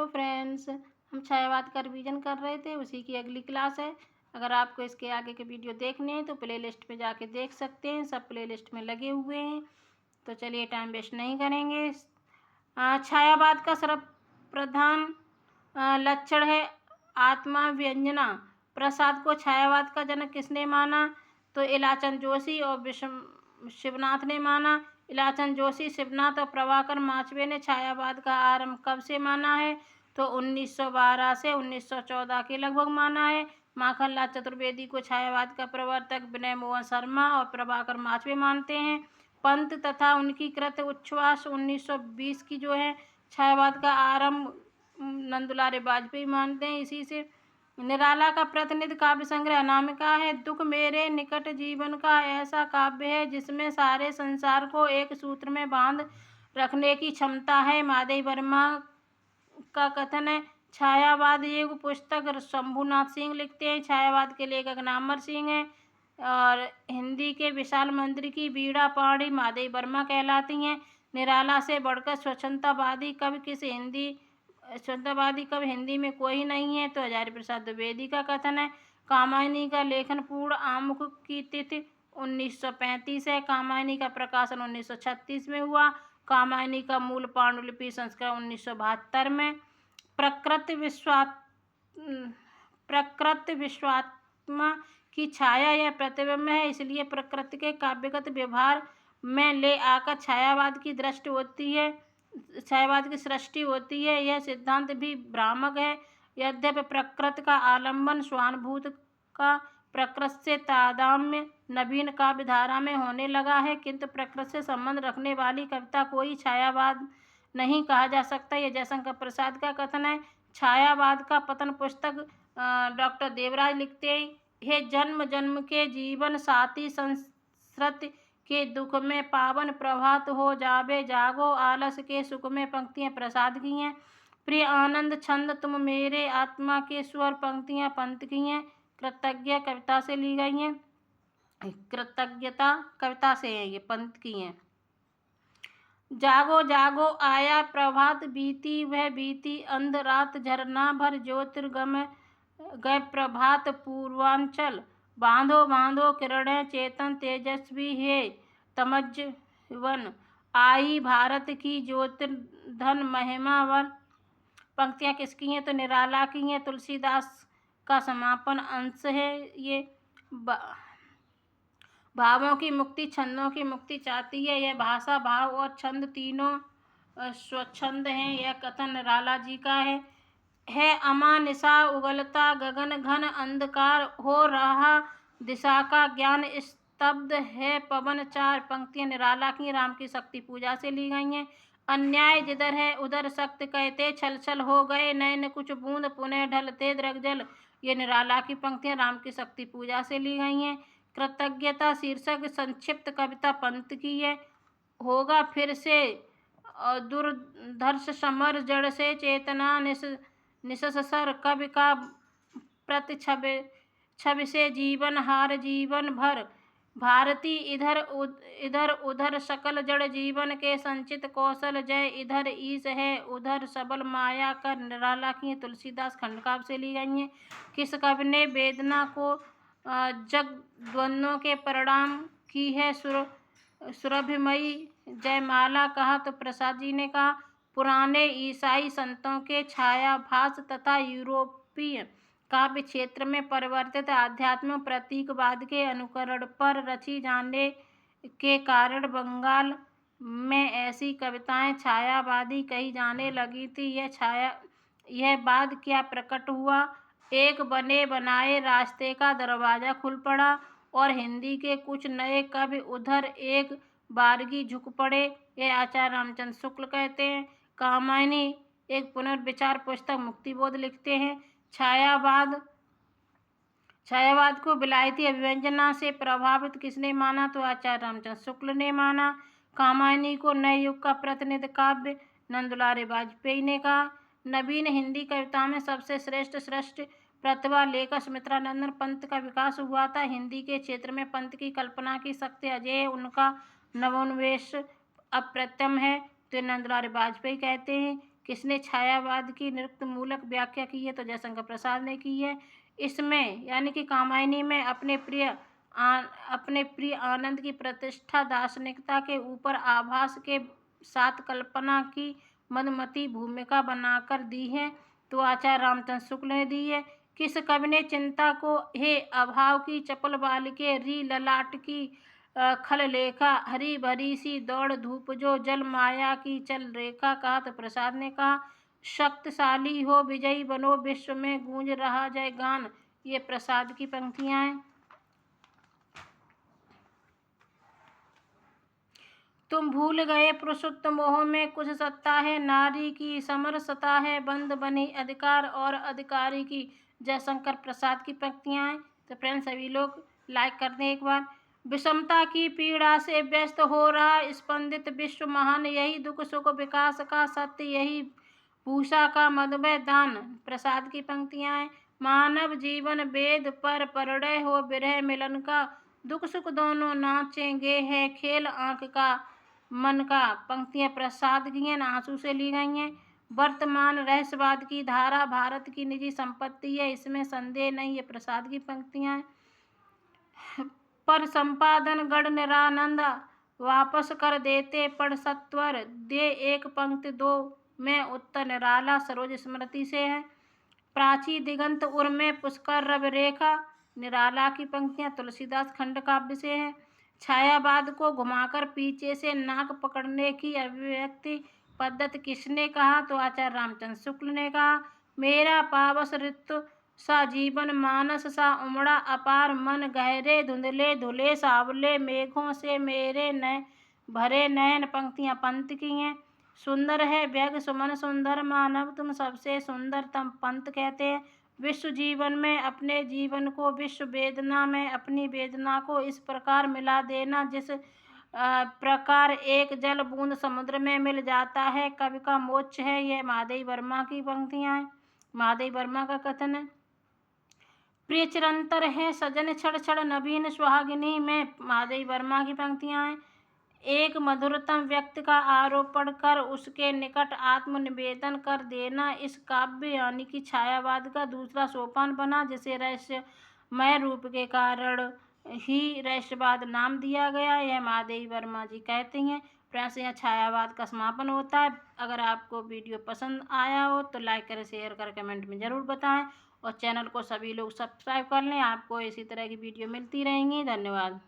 Hello friends, हम छायावाद का revision कर रहे थे, उसी की अगली क्लास है। अगर आपको इसके आगे के वीडियो देखने हैं तो प्लेलिस्ट पे जाके देख सकते हैं, सब प्लेलिस्ट में लगे हुए हैं। तो चलिए टाइम वेस्ट नहीं करेंगे। छायावाद का सर्वप्रधान लक्षण है आत्मा व्यंजना। प्रसाद को छायावाद का जनक किसने माना? तो इलाचंद जोशी और विश्व शिवनाथ ने माना। इलाचंद जोशी, शिवनाथ और प्रभाकर माचवे ने छायावाद का आरंभ कब से माना है? तो 1912 से 1914 के लगभग माना है। माखनलाल चतुर्वेदी को छायावाद का प्रवर्तक विनय मोहन शर्मा और प्रभाकर माचवे मानते हैं। पंत तथा उनकी कृत उच्छ्वास 1920 की जो है छायावाद का आरंभ नंदुलारे वाजपेयी मानते हैं। इसी से निराला का प्रतिनिधि काव्य संग्रह अनामिका है। दुख मेरे निकट जीवन का ऐसा काव्य है जिसमें सारे संसार को एक सूत्र में बांध रखने की क्षमता है। माधवी वर्मा का कथन है छायावाद एक पुस्तक शंभुनाथ सिंह लिखते हैं। छायावाद के लेखक नामवर सिंह हैं और हिंदी के विशाल मंदिर की बीड़ा पहाड़ी माधवी वर्मा कहलाती हैं। निराला से बढ़कर स्वतंत्रवादी कवि हिंदी में कोई नहीं है। तो हजारी प्रसाद द्विवेदी का कथन है कामायनी का लेखन पूर्ण आमुख की तिथि 1935 है। कामायनी का प्रकाशन 1936 में हुआ। कामायनी का मूल पांडुलिपि संस्करण 1972 में। प्रकृति विश्वात्मा की छाया या प्रतिबिंब है, इसलिए प्रकृति के काव्यगत व्यवहार में ले आकर छायावाद की सृष्टि होती है। यह सिद्धांत भी भ्रामक है। यद्यपि प्रकृति का आलंबन स्वानुभूत का प्रकृति से तादात्म्य नवीन काव्य धारा में होने लगा है, किंतु प्रकृति से संबंध रखने वाली कविता कोई छायावाद नहीं कहा जा सकता। यह जयशंकर प्रसाद का कथन है। छायावाद का पतन पुस्तक डॉक्टर देवराज लिखते हैं हे जन्म जन्म के जीवन साथी संस्कृति के दुख में पावन प्रभात हो जावे जागो आलस के सुख में। पंक्तियां प्रसाद की हैं। प्रिय आनंद छंद तुम मेरे आत्मा के स्वर, पंक्तियां पंत की हैं। कृतज्ञ कविता से ली गई हैं। कृतज्ञता कविता से है, ये पंत की हैं। जागो जागो आया प्रभात बीती वह बीती अंध रात झरना भर ज्योतिर्गम गए प्रभात पूर्वांचल। बांधो बांधो किरणें चेतन तेजस्वी है तमज्जवन आई भारत की ज्योतिर्धन महिमावर। पंक्तियां किसकी हैं? तो निराला की हैं। तुलसीदास का समापन अंश है ये। भावों की मुक्ति छंदों की मुक्ति चाहती है। यह भाषा भाव और छंद तीनों स्वच्छंद हैं। यह कथन निराला जी का है अमा निशा उगलता गगन घन अंधकार हो रहा दिशा का ज्ञान स्तब्ध है पवन चार। पंक्तियां निराला की राम की शक्ति पूजा से ली गई हैं। अन्याय जिधर है उधर सख्त कहते छल छल हो गए नैन कुछ बूंद पुनः ढलते द्रगजल। ये निराला की पंक्तियां राम की शक्ति पूजा से ली गई हैं। कृतज्ञता शीर्षक संक्षिप्त कविता पंत की है। होगा फिर से दुर्धर्ष समर जड़ से चेतना निससर कवि का प्रति छवि से जीवन हार जीवन भर। भारती इधर उधर सकल जड़ जीवन के संचित कौशल जय इधर ईश है उधर सबल माया कर। निराला की तुलसीदास खंडकाव्य से ली गई हैं। किस कवि ने वेदना को जग द्वंद्वों के परिणाम की है सुरभिमयी जयमाला कहा? तो प्रसाद जी ने कहा पुराने ईसाई संतों के छायाभास तथा यूरोपीय काव्य क्षेत्र में परिवर्तित आध्यात्म प्रतीकवाद के अनुकरण पर रची जाने के कारण बंगाल में ऐसी कविताएं छायावादी कही जाने लगी थी। यह बाद क्या प्रकट हुआ? एक बने बनाए रास्ते का दरवाजा खुल पड़ा और हिंदी के कुछ नए कवि उधर एक बारगी झुक पड़े। यह आचार्य रामचंद्र शुक्ल कहते हैं। कामायनी एक पुनर्विचार पुस्तक मुक्तिबोध लिखते हैं। छायावाद को विलायती अभिव्यंजना से प्रभावित किसने माना? तो आचार्य रामचंद्र शुक्ल ने माना। कामायनी को नए युग का प्रतिनिधि काव्य नंदुलारे वाजपेयी ने कहा। नवीन हिंदी कविता में सबसे श्रेष्ठ प्रतिभा लेखक सुमित्रानंदन पंत का विकास हुआ था। हिंदी के क्षेत्र में पंत की कल्पना की शक्ति अजय, उनका नवोन्मेष अप्रतिम है। तो नंदुलारे वाजपेयी कहते हैं किसने छायावाद की नृत्यमूलक व्याख्या की है? तो जयशंकर प्रसाद ने की है। इसमें यानी कि कामायनी में अपने प्रिय आनंद की प्रतिष्ठा दार्शनिकता के ऊपर आभास के साथ कल्पना की मदमती भूमिका बनाकर दी है। तो आचार्य रामचंद्र शुक्ल ने दी है। किस कवि ने चिंता को हे अभाव की चपल बाल के री ललाट की खल लेखा हरी भरी सी दौड़ धूप जो जल माया की चल रेखा कहा? तो प्रसाद ने कहा। शक्तिशाली हो विजयी बनो विश्व में गूंज रहा जय गान, ये प्रसाद की पंक्तियां हैं। तुम भूल गए पुरुषोत्त मोह में कुछ सत्ता है, नारी की समरसता है बंद बनी अधिकार और अधिकारी की, जयशंकर प्रसाद की पंक्तियां हैं। तो फ्रेंड्स सभी लोग लाइक कर दें एक बार। विषमता की पीड़ा से व्यस्त हो रहा स्पंदित विश्व महान, यही दुख सुख विकास का सत्य, यही भूषा का मधुमय दान, प्रसाद की पंक्तियां हैं। मानव जीवन वेद पर परड़य हो विरह मिलन का, दुख सुख दोनों नाचेंगे है खेल आंख का मन का, पंक्तियां प्रसाद की हैं, आंसू से ली गई हैं। वर्तमान रहस्यवाद की धारा भारत की निजी संपत्ति है, इसमें संदेह नहीं, है प्रसाद की पंक्तियां हैं। पर संपादन गढ़ निरानंद वापस कर देते पढ़ सत्वर, दे एक पंक्ति दो में उत्तर निराला सरोज स्मृति से है। प्राची दिगंत उर में पुष्कर रवि रेखा, निराला की पंक्तियां तुलसीदास खंड काव्य से है। छायावाद को घुमाकर पीछे से नाक पकड़ने की अभिव्यक्ति पद्धति किसने कहा? तो आचार्य रामचंद्र शुक्ल ने कहा। मेरा पावस ऋतु सा जीवन मानस सा उमड़ा अपार मन, गहरे धुंधले धुले सावले मेघों से मेरे नए भरे नयन, पंक्तियां पंत की हैं। सुंदर है व्यग सुमन सुंदर मानव, तुम सबसे सुंदरतम, पंत कहते हैं। विश्व जीवन में अपने जीवन को, विश्व वेदना में अपनी वेदना को इस प्रकार मिला देना जिस प्रकार एक जल बूंद समुद्र में मिल जाता है, कवि का मोक्ष है। यह महादेवी वर्मा की पंक्तियां हैं। महादेवी वर्मा का कथन है। प्रिय चिरंतर है सजन छड़ छड़ नवीन सुहागिनी में, महादेवी वर्मा की पंक्तियां हैं। एक मधुरतम व्यक्ति का आरोपण कर उसके निकट आत्मनिवेदन कर देना इस काव्य यानी कि छायावाद का दूसरा सोपान बना, जिसे रहस्यमय रूप के कारण ही रहस्यवाद नाम दिया गया। यह महादेवी वर्मा जी कहती हैं। फ्रेंड्स यहाँ छायावाद का समापन होता है। अगर आपको वीडियो पसंद आया हो तो लाइक करें, शेयर करें, कमेंट में ज़रूर बताएं और चैनल को सभी लोग सब्सक्राइब कर लें। आपको इसी तरह की वीडियो मिलती रहेंगी। धन्यवाद।